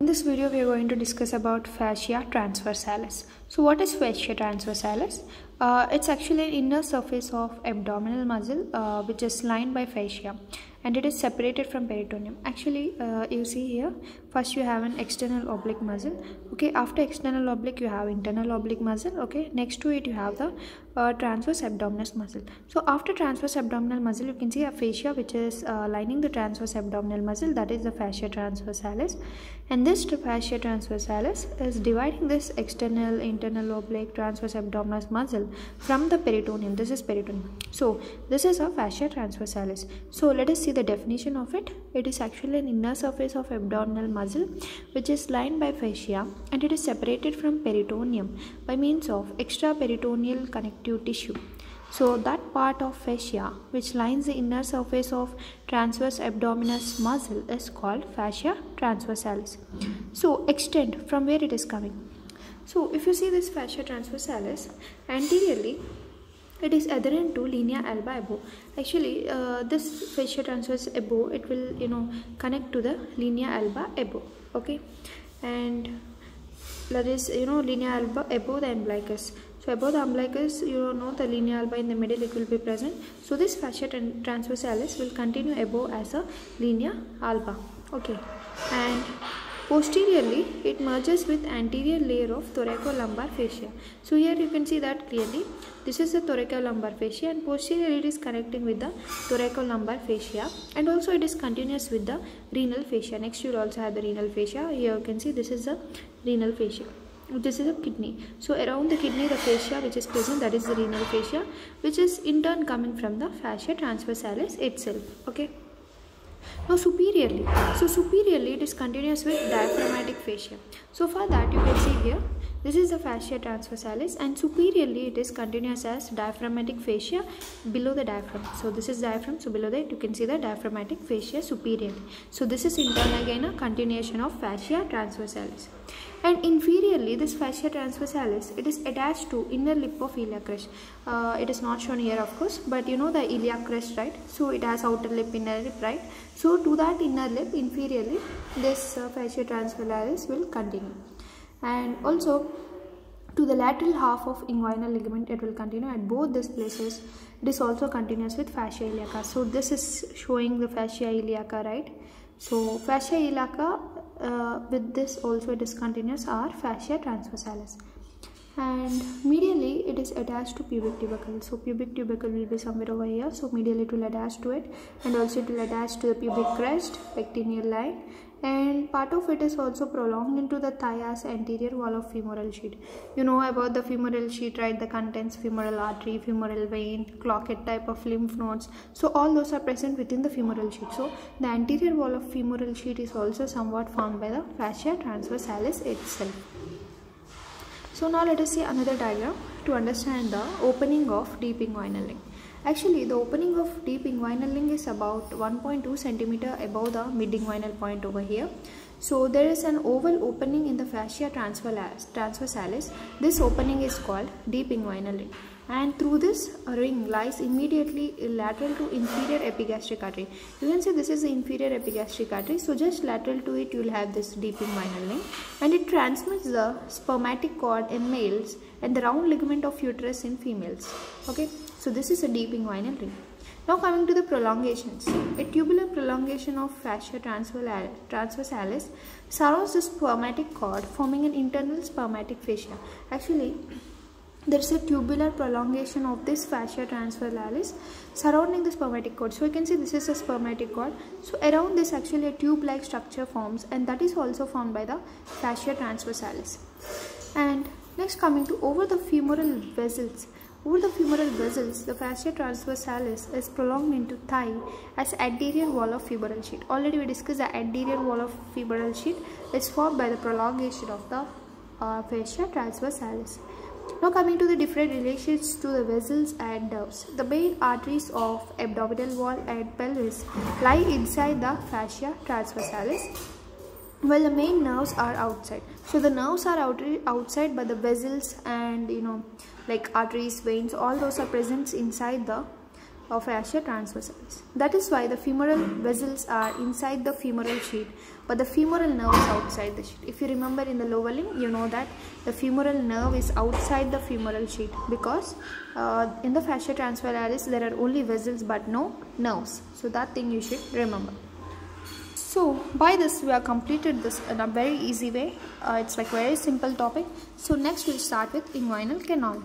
In this video, we are going to discuss about fascia transversalis. So what is fascia transversalis? It's actually an inner surface of abdominal muscle which is lined by fascia, and it is separated from peritoneum. Actually, you see here, first you have an external oblique muscle. Okay, after external oblique you have internal oblique muscle. Okay, next to it you have the transverse abdominis muscle. So after transverse abdominal muscle, you can see a fascia which is lining the transverse abdominal muscle, that is the fascia transversalis. And this fascia transversalis is dividing this external, internal oblique, transverse abdominis muscle from the peritoneum. This is peritoneum. So this is a fascia transversalis. So let us see the definition of it. It is actually an inner surface of abdominal muscle which is lined by fascia, and it is separated from peritoneum by means of extraperitoneal connective tissue. So that part of fascia which lines the inner surface of transverse abdominis muscle is called fascia transversalis. So extent, from where it is coming. So if you see this fascia transversalis, anteriorly it is adherent to linea alba above. Actually, this fascia transverse above, it will connect to the linea alba above. Okay, and that is linea alba above the umbilicus. So above the umbilicus, the linea alba in the middle, it will be present. So this fascia transversalis will continue above as a linea alba. Okay, and posteriorly it merges with anterior layer of thoracolumbar fascia. So here you can see that clearly. This is the thoracolumbar fascia, and posteriorly it is connecting with the thoracolumbar fascia, and also it is continuous with the renal fascia. Next you will also have the renal fascia. Here you can see this is the renal fascia. This is a kidney. So around the kidney, the fascia which is present, that is the renal fascia, which is in turn coming from the fascia transversalis itself. Okay. Now superiorly, it is continuous with diaphragmatic fascia. So for that you can see here, this is the fascia transversalis, and superiorly it is continuous as diaphragmatic fascia below the diaphragm. So this is diaphragm, so below that you can see the diaphragmatic fascia superiorly. So this is in turn again a continuation of fascia transversalis. And inferiorly, this fascia transversalis, it is attached to inner lip of iliac crest. It is not shown here, of course, but you know the iliac crest, right? So it has outer lip, inner lip, right? So to that inner lip, inferiorly, this fascia transversalis will continue. And also to the lateral half of inguinal ligament, it will continue at both these places. It is also continuous with fascia iliaca. So this is showing the fascia iliaca, right? So fascia iliaca, with this also it is continuous, are fascia transversalis. And medially it is attached to pubic tubercle. So pubic tubercle will be somewhere over here. So medially it will attach to it, and also it will attach to the pubic crest, pectineal line, and part of it is also prolonged into the thigh as anterior wall of femoral sheath. You know about the femoral sheath, right? The contents femoral artery, femoral vein, cloquet type of lymph nodes. So all those are present within the femoral sheath. So the anterior wall of femoral sheath is also somewhat formed by the fascia transversalis itself. So now let us see another diagram to understand the opening of deep inguinal ling. Actually, the opening of deep inguinal ling is about 1.2 cm above the mid-inguinal point over here. So there is an oval opening in the fascia transversalis. This opening is called deep inguinal ring, and through this ring lies immediately lateral to inferior epigastric artery. You can see this is the inferior epigastric artery. So just lateral to it you will have this deep inguinal ring, and it transmits the spermatic cord in males and the round ligament of uterus in females. Okay, so this is a deep inguinal ring. Now coming to the prolongations. A tubular prolongation of fascia transversalis surrounds the spermatic cord, forming an internal spermatic fascia. Actually, there is a tubular prolongation of this fascia transversalis surrounding the spermatic cord. So you can see this is a spermatic cord. So around this actually a tube-like structure forms, and that is also formed by the fascia transversalis. And next, coming to over the femoral vessels. Over the femoral vessels, the fascia transversalis is prolonged into thigh as anterior wall of femoral sheath. Already we discussed the anterior wall of femoral sheath is formed by the prolongation of the fascia transversalis. Now coming to the different relations to the vessels and nerves. The main arteries of abdominal wall and pelvis lie inside the fascia transversalis, while the main nerves are outside. So the nerves are outside, but the vessels and like arteries, veins, all those are present inside the of fascia transversalis. That is why the femoral vessels are inside the femoral sheath, but the femoral nerve is outside the sheath. If you remember in the lower limb, you know that the femoral nerve is outside the femoral sheath, because in the fascia transversalis there are only vessels but no nerves. So that thing you should remember. So by this we have completed this in a very easy way. It's like very simple topic. So next we'll start with inguinal canal.